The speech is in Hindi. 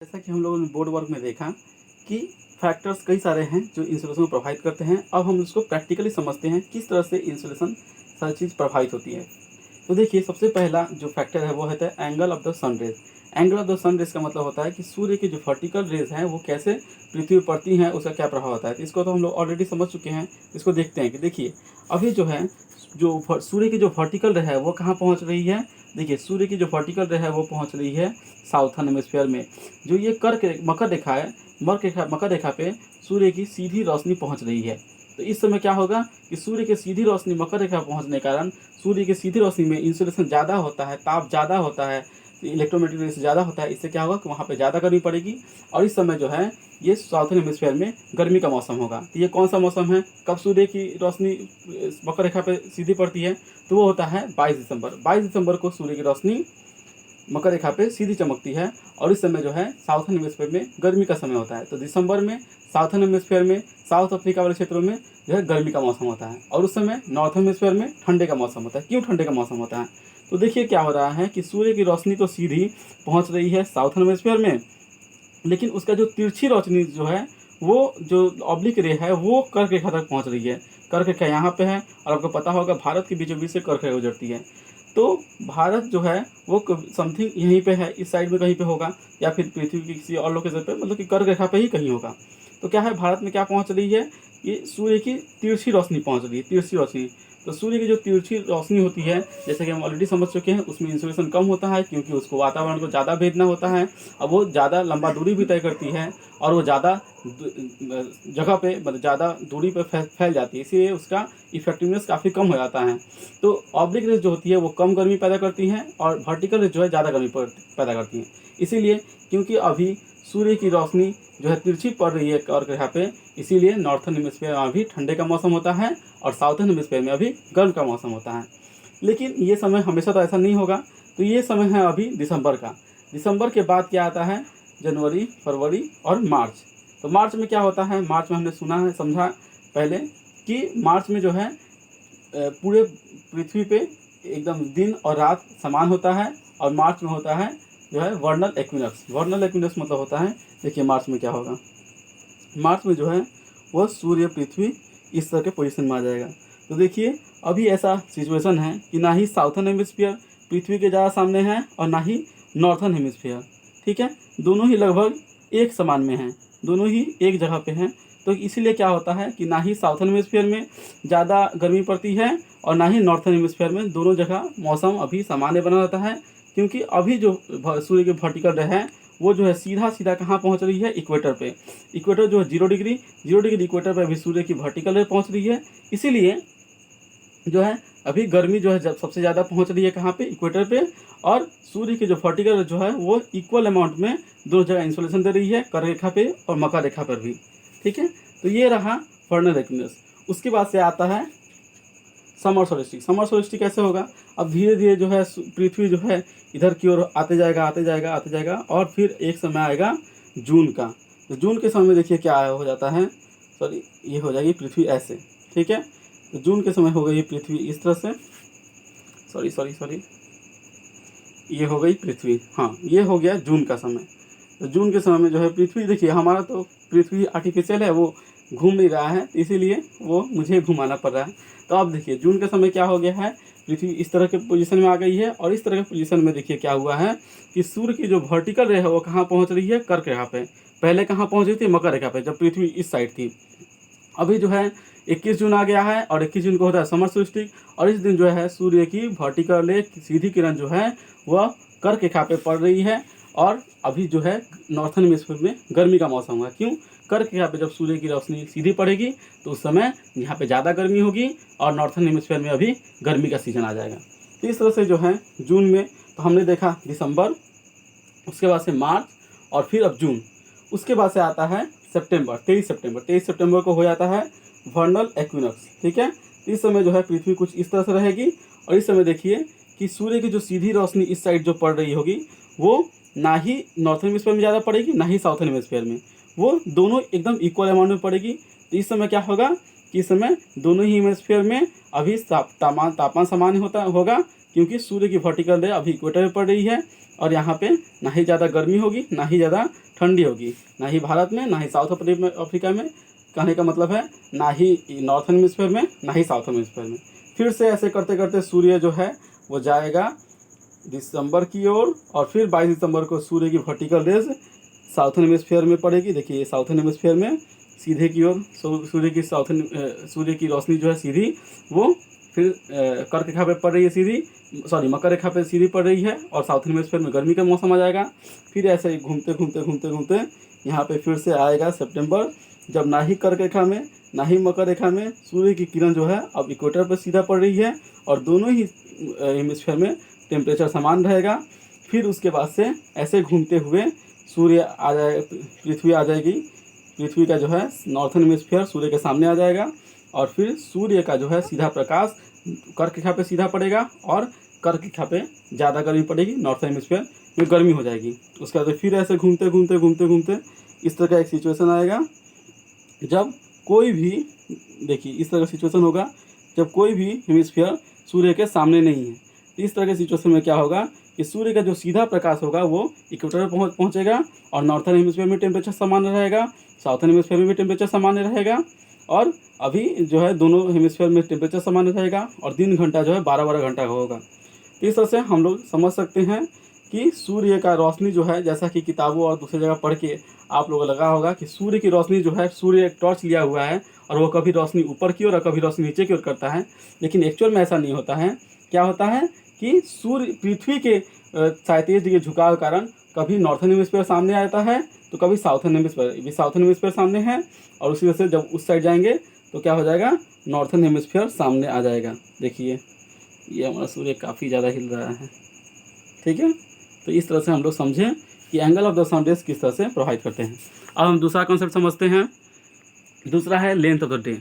जैसा कि हम लोगों ने बोर्ड वर्क में देखा कि फैक्टर्स कई सारे हैं जो इंसुलेशन को प्रभावित करते हैं। अब हम उसको प्रैक्टिकली समझते हैं किस तरह से इंसुलेशन सारी चीज़ प्रभावित होती है। तो देखिए, सबसे पहला जो फैक्टर है वो होता है angle of the sun rays. Angle of the sun rays का मतलब होता है कि सूर्य की जो वर्टिकल रेज हैं वो कैसे पृथ्वी पर पड़ती हैं, उसका क्या प्रभाव होता है। तो इसको तो हम लोग ऑलरेडी समझ चुके हैं। इसको देखते हैं कि देखिए अभी जो है सूर्य की जो वर्टिकल रे है वो कहाँ पहुँच रही है। देखिए, सूर्य की जो वर्टिकल रे है वो पहुँच रही है साउथर्न हेमिस्फीयर में। जो ये मकर रेखा है, मकर रेखा पे सूर्य की सीधी रोशनी पहुँच रही है। तो इस समय क्या होगा कि सूर्य की सीधी रोशनी मकर रेखा पहुँचने के कारण सूर्य की सीधी रोशनी में इंसुलेशन ज़्यादा होता है, ताप ज़्यादा होता है, इलेक्ट्रोमैग्नेटिक रेडिएशन ज़्यादा होता है। इससे क्या होगा कि वहाँ पे ज़्यादा गर्मी पड़ेगी और इस समय जो है ये साउथर्न हेमिस्फीयर में गर्मी का मौसम होगा। तो ये कौन सा मौसम है, कब सूर्य की रोशनी मकर रेखा पे सीधी पड़ती है, तो वो होता है 22 दिसंबर। 22 दिसंबर को सूर्य की रोशनी मकर रेखा पे सीधी चमकती है और इस समय जो है साउथर्न हेमिस्फीयर में गर्मी का समय होता है। तो दिसंबर में साउथर्न हेमिस्फीयर में, साउथ अफ्रीका वाले क्षेत्रों में जो है गर्मी का मौसम होता है और उस समय नॉर्थर्न हेमिस्फीयर में ठंडे का मौसम होता है। क्यों ठंडे का मौसम होता है? तो देखिए क्या हो रहा है कि सूर्य की रोशनी तो सीधी पहुंच रही है साउथर्न हेमिस्फीयर में, लेकिन उसका जो तिरछी रोशनी जो है वो जो ऑब्लिक रे है वो कर्क रेखा तक पहुंच रही है। कर्क रेखा यहाँ पे है और आपको पता होगा भारत के बीचों बीच से कर्क रेखा गुजरती है। तो भारत जो है वो समथिंग यहीं पे है, इस साइड में कहीं पे होगा या फिर पृथ्वी की किसी और लोकेशन पे, मतलब कि कर्क रेखा पे ही कहीं होगा। तो क्या है, भारत में क्या पहुंच रही है, ये सूर्य की तिरछी रोशनी पहुंच रही है, तिरछी रोशनी। तो सूर्य की जो तिरछी रोशनी होती है, जैसे कि हम ऑलरेडी समझ चुके हैं, उसमें इंसुलेशन कम होता है क्योंकि उसको वातावरण को ज़्यादा भेजना होता है। अब वो ज़्यादा लंबा दूरी भी तय करती है और वो ज़्यादा जगह पे, मतलब ज़्यादा दूरी पे फैल जाती है, इसीलिए उसका इफेक्टिवनेस काफ़ी कम हो जाता है। तो ऑब्लिक रेज जो होती है वो कम गर्मी पैदा करती हैं और वर्टिकल रेज जो है ज़्यादा गर्मी पैदा करती हैं। इसीलिए क्योंकि अभी सूर्य की रोशनी जो है तिरछी पड़ रही है कर्क रेखा पे, इसीलिए नॉर्थर्न हेमिस्फीयर में अभी ठंडे का मौसम होता है और साउथर्न हेमिस्फीयर में अभी गर्म का मौसम होता है। लेकिन ये समय हमेशा तो ऐसा नहीं होगा। तो ये समय है अभी दिसंबर का। दिसंबर के बाद क्या आता है, जनवरी, फरवरी और मार्च। तो मार्च में क्या होता है, मार्च में हमने सुना है, समझा पहले कि मार्च में जो है पूरे पृथ्वी पे एकदम दिन और रात समान होता है और मार्च में होता है जो है वर्नल एक्विनॉक्स। वर्नल एक्विनॉक्स मतलब होता है, देखिए मार्च में क्या होगा, मार्च में जो है वह सूर्य पृथ्वी इस तरह के पोजीशन में आ जाएगा। तो देखिए अभी ऐसा सिचुएशन है कि ना ही साउथर्न हेमिस्फीयर पृथ्वी के ज़्यादा सामने है और ना ही नॉर्थर्न हेमिस्फीयर, ठीक है, दोनों ही लगभग एक समान में हैं, दोनों ही एक जगह पे हैं। तो इसीलिए क्या होता है कि ना ही साउथर्न हेमिस्फीयर में ज़्यादा गर्मी पड़ती है और ना ही नॉर्थर्न हेमिस्फीयर में, दोनों जगह मौसम अभी सामान्य बना रहता है। क्योंकि अभी जो सूर्य की वर्टिकल रे है वो जो है सीधा सीधा कहाँ पहुँच रही है, इक्वेटर पे। इक्वेटर जो है 0 डिग्री इक्वेटर पे अभी सूर्य की वर्टिकल रे पहुँच रही है। इसीलिए जो है अभी गर्मी जो है जब सबसे ज़्यादा पहुँच रही है कहाँ पे, इक्वेटर पे, और सूर्य की जो वर्टिकल जो है वो इक्वल अमाउंट में दोनों जगह इंसोलेशन दे रही है, कर्क रेखा पे और मकर रेखा पर भी, ठीक है। तो ये रहा वर्नल एक्विनॉक्स। उसके बाद से आता है समर सोल्स्टिस। समर सोल्स्टिस कैसे होगा, अब धीरे धीरे जो है पृथ्वी जो है इधर की ओर आते जाएगा आते जाएगा आते जाएगा और फिर एक समय आएगा जून का। तो जून के समय में देखिए क्या हो जाता है, सॉरी ये हो जाएगी पृथ्वी ऐसे, ठीक है। तो जून के समय हो गई पृथ्वी इस तरह से, सॉरी ये हो गई पृथ्वी, हाँ ये हो गया जून का समय। तो जून के समय में जो है पृथ्वी, देखिए हमारा तो पृथ्वी आर्टिफिशियल है, वो घूम नहीं रहा है, इसीलिए वो मुझे घुमाना पड़ रहा है। तो अब देखिए जून के समय क्या हो गया है, पृथ्वी इस तरह के पोजीशन में आ गई है और इस तरह के पोजीशन में देखिए क्या हुआ है कि सूर्य की जो वर्टिकल रे है वो कहाँ पहुँच रही है, कर्क रेखा पे। पहले कहाँ पहुँच रही थी, मकर रेखा पे, जब पृथ्वी इस साइड थी। अभी जो है 21 जून आ गया है और 21 जून को होता है समर सोल्स्टिस और इस दिन जो है सूर्य की वर्टिकल सीधी किरण जो है वह कर्क रेखा पे पड़ रही है और अभी जो है नॉर्थर्न हेमिस्फीयर में गर्मी का मौसम होगा। क्यों, कर्क रेखा पे जब सूर्य की रोशनी सीधी पड़ेगी तो उस समय यहाँ पे ज़्यादा गर्मी होगी और नॉर्थर्न हेमिस्फीयर में अभी गर्मी का सीजन आ जाएगा। तो इस तरह से जो है जून में तो हमने देखा दिसंबर, उसके बाद से मार्च और फिर अब जून। उसके बाद से आता है सितंबर, 23 सितंबर को हो जाता है वर्नल एक्विनॉक्स, ठीक है। इस समय जो है पृथ्वी कुछ इस तरह से रहेगी और इस समय देखिए कि सूर्य की जो सीधी रोशनी इस साइड जो पड़ रही होगी वो ना ही नॉर्थर्न हेमिस्फीयर में ज़्यादा पड़ेगी ना ही साउथर्न हेमिस्फीयर में, वो दोनों एकदम इक्वल अमाउंट में पड़ेगी। तो इस समय क्या होगा कि इस समय दोनों ही हेमिस्फीयर में अभी तापमान सामान्य होगा क्योंकि सूर्य की वर्टिकल रे अभी इक्वेटर में पड़ रही है और यहाँ पे ना ही ज़्यादा गर्मी होगी ना ही ज़्यादा ठंडी होगी, ना ही भारत में ना ही साउथ अफ्रीका में, कहने का मतलब है ना ही नॉर्थन हेमिस्फीयर में ना ही साउथर्न हेमिस्फीयर में। फिर से ऐसे करते करते सूर्य जो है वो जाएगा दिसंबर की ओर, और फिर 22 दिसंबर को सूर्य की वर्टिकल रेज साउथर्न हेमिस्फीयर में पड़ेगी। देखिए ये साउथर्न हेमिस्फीयर में सीधे की ओर सूर्य की रोशनी जो है सीधी वो फिर कर्क रेखा पे पड़ रही है सीधी, मकर रेखा पे सीधी पड़ रही है, और साउथर्न हेमिस्फीयर में गर्मी का मौसम आ जाएगा। फिर ऐसे ही घूमते घूमते घूमते घूमते यहाँ पे फिर से आएगा सितंबर, जब ना ही कर्क रेखा में ना ही मकर रेखा में सूर्य की किरण जो है अब इक्वेटर पर सीधा पड़ रही है, और दोनों ही हेमिस्फीयर में टेम्परेचर समान रहेगा। फिर उसके बाद से ऐसे घूमते हुए सूर्य आ जाए, पृथ्वी आ जाएगी, पृथ्वी का जो है नॉर्थन हेमिस्फीयर सूर्य के सामने आ जाएगा, और फिर सूर्य का जो है सीधा प्रकाश कर्क रेखा पे सीधा पड़ेगा, और कर्क रेखा पे ज़्यादा गर्मी पड़ेगी, नॉर्थन हेमिस्फीयर में गर्मी हो जाएगी। उसके बाद फिर ऐसे घूमते घूमते घूमते घूमते इस तरह का एक सिचुएशन आएगा, जब कोई भी, देखिए इस तरह का सिचुएशन होगा जब कोई भी हेमिस्फीयर सूर्य के सामने नहीं है। इस तरह के सिचुएशन में क्या होगा कि सूर्य का जो सीधा प्रकाश होगा वो इक्वेटर पर पहुंचेगा, और नॉर्थन हेमिस्फीयर में टेम्परेचर सामान्य रहेगा, साउथर्न हेमिस्फीयर में भी टेम्परेचर सामान्य रहेगा, और अभी जो है दोनों हेमिस्फीयर में टेम्परेचर सामान्य रहेगा, और दिन घंटा जो है 12-12 घंटा का होगा। तो इस तरह से हम लोग समझ सकते हैं कि सूर्य का रोशनी जो है, जैसा कि किताबों और दूसरी जगह पढ़ के आप लोगों को लगा होगा कि सूर्य की रोशनी जो है, सूर्य एक टॉर्च लिया हुआ है और वो कभी रोशनी ऊपर की ओर और कभी रोशनी नीचे की ओर करता है, लेकिन एक्चुअल में ऐसा नहीं होता है। क्या होता है कि सूर्य पृथ्वी के 37 डिग्री झुकाव के कारण कभी नॉर्थन हेमिस्फीयर सामने आता है तो कभी साउथर्न हेमिस्फीयर सामने है, और उसी वजह से जब उस साइड जाएंगे तो क्या हो जाएगा, नॉर्थन हेमिस्फीयर सामने आ जाएगा। देखिए ये हमारा सूर्य काफ़ी ज़्यादा हिल रहा है, ठीक है। तो इस तरह से हम लोग समझें कि angle of the sun rays किस तरह से प्रभावित करते हैं। अब हम दूसरा कॉन्सेप्ट समझते हैं। दूसरा है लेंथ ऑफ द डे।